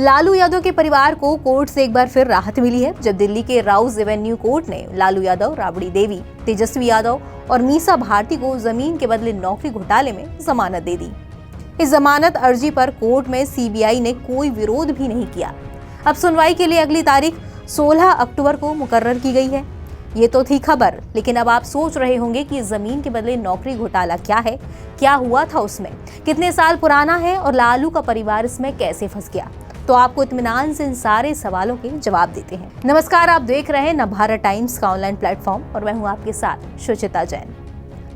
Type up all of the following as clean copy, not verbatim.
लालू यादव के परिवार को कोर्ट से एक बार फिर राहत मिली है, जब दिल्ली के राउज एवेन्यू कोर्ट ने लालू यादव, राबड़ी देवी, तेजस्वी यादव और मीसा भारती को जमीन के बदले नौकरी घोटाले में जमानत दे दी। इस जमानत अर्जी पर कोर्ट में सीबीआई ने कोई विरोध भी नहीं किया। अब सुनवाई के लिए अगली तारीख 16 अक्टूबर को मुकर्रर की गई है। ये तो थी खबर, लेकिन अब आप सोच रहे होंगे कि जमीन के बदले नौकरी घोटाला क्या है, क्या हुआ था उसमें, कितने साल पुराना है और लालू का परिवार इसमें कैसे फंस गया। तो आपको इत्मीनान से इन सारे सवालों के जवाब देते हैं। नमस्कार, आप देख रहे हैं नवभारत टाइम्स का ऑनलाइन प्लेटफॉर्म और मैं हूं आपके साथ सुचिता जैन।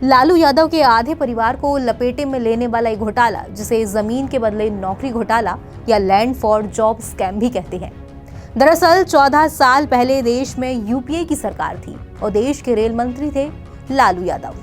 लालू यादव के आधे परिवार को लपेटे में लेने वाला एक घोटाला, जिसे जमीन के बदले नौकरी घोटाला या लैंड फॉर जॉब स्कैम भी कहते हैं। दरअसल 14 साल पहले देश में यूपीए की सरकार थी और देश के रेल मंत्री थे लालू यादव।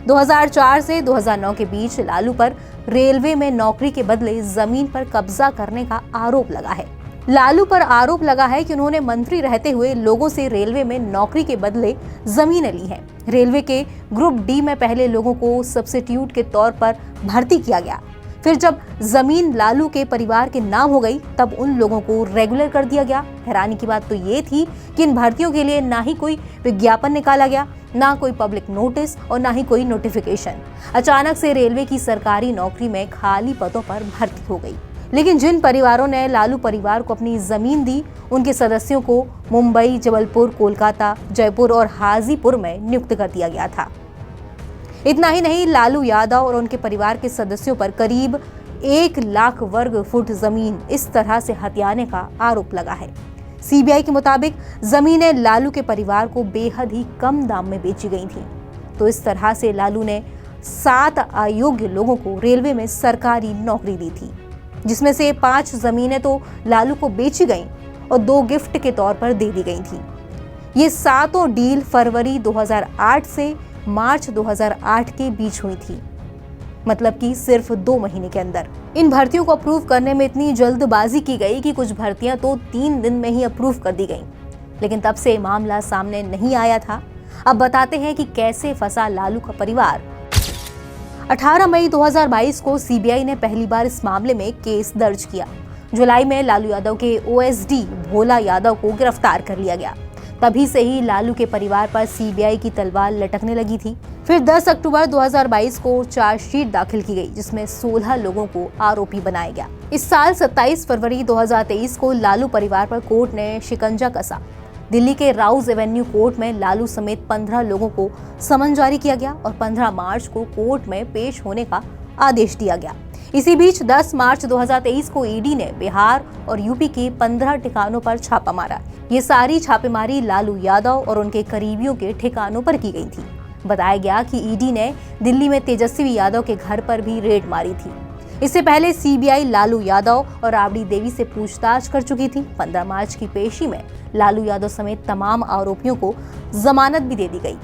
2004 से 2009 के बीच लालू पर रेलवे में नौकरी के बदले जमीन पर कब्जा करने का आरोप लगा है। लालू पर आरोप लगा है कि उन्होंने मंत्री रहते हुए लोगों से रेलवे में नौकरी के बदले जमीनें ली हैं। रेलवे के ग्रुप डी में पहले लोगों को सब्स्टिट्यूट के तौर पर भर्ती किया गया, फिर जब जमीन लालू के परिवार के नाम हो गई तब उन लोगों को रेगुलर कर दिया गया। हैरानी की बात तो ये थी कि इन भर्तियों के लिए ना ही कोई विज्ञापन निकाला गया, ना कोई पब्लिक नोटिस और ना ही कोई नोटिफिकेशन। अचानक से रेलवे की सरकारी नौकरी में खाली पदों पर भर्ती हो गई। लेकिन जिन परिवारों ने लालू परिवार को अपनी जमीन दी, उनके सदस्यों को मुंबई, जबलपुर, कोलकाता, जयपुर और हाजीपुर में नियुक्त कर दिया गया था। इतना ही नहीं, लालू यादव और उनके परिवार के सदस्यों पर करीब 1 लाख वर्ग फुट जमीन इस तरह से हथियाने का आरोप लगा है। सीबीआई के मुताबिक जमीनें लालू के परिवार को बेहद ही कम दाम में बेची गई थीं। तो इस तरह से लालू ने 7 अयोग्य लोगों को रेलवे में सरकारी नौकरी दी थी, जिसमें से 5 जमीनें तो लालू को बेची गईं और 2 गिफ्ट के तौर पर दे दी गई थी। ये 7 डील फरवरी 2008 से मार्च 2008 के बीच हुई थी, मतलब कि सिर्फ 2 महीने के अंदर। इन भर्तियों को अप्रूव करने में इतनी जल्दबाजी की गई कि कुछ भर्तियां तो 3 दिन में ही अप्रूव कर दी गईं। लेकिन तब से मामला सामने नहीं आया था। अब बताते हैं कि कैसे फंसा लालू का परिवार। 18 मई 2022 को सीबीआई ने पहली बार इस मामले में केस दर्ज किया। जुलाई में लालू यादव के ओएसडी भोला यादव को गिरफ्तार कर लिया गया। तभी से ही लालू के परिवार पर सीबीआई की तलवार लटकने लगी थी। फिर 10 अक्टूबर 2022 को चार्जशीट दाखिल की गई, जिसमें 16 लोगों को आरोपी बनाया गया। इस साल 27 फरवरी 2023 को लालू परिवार पर कोर्ट ने शिकंजा कसा। दिल्ली के राउज एवेन्यू कोर्ट में लालू समेत 15 लोगों को समन जारी किया गया और 15 मार्च को कोर्ट में पेश होने का आदेश दिया गया। इसी बीच 10 मार्च 2023 को ईडी ने बिहार और यूपी के 15 ठिकानों पर छापा मारा। ये सारी छापेमारी लालू यादव और उनके करीबियों के ठिकानों पर की गई थी। बताया गया कि ईडी ने दिल्ली में तेजस्वी यादव के घर पर भी रेड मारी थी। इससे पहले सीबीआई लालू यादव और राबड़ी देवी से पूछताछ कर चुकी थी। 15 मार्च की पेशी में लालू यादव समेत तमाम आरोपियों को जमानत भी दे दी गई।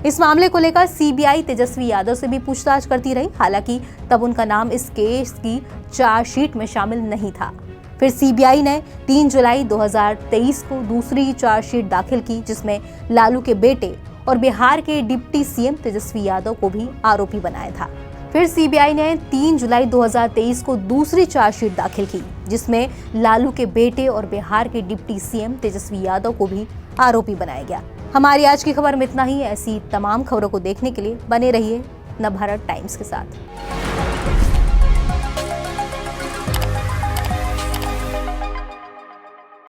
इस मामले को लेकर सीबीआई तेजस्वी यादव से भी पूछताछ करती रही, हालांकि तब उनका नाम इस केस की चार्जशीट में शामिल नहीं था। फिर सीबीआई ने 3 जुलाई 2023 को दूसरी चार्जशीट दाखिल की, जिसमें लालू के बेटे और बिहार के डिप्टी सीएम तेजस्वी यादव को भी आरोपी बनाया था। फिर सीबीआई ने 3 जुलाई 2023 को दूसरी चार्जशीट दाखिल की, जिसमें लालू के बेटे और बिहार के डिप्टी सीएम तेजस्वी यादव को भी आरोपी बनाया गया। हमारी आज की खबर में इतना ही। ऐसी तमाम खबरों को देखने के लिए बने रहिए नवभारत टाइम्स के साथ।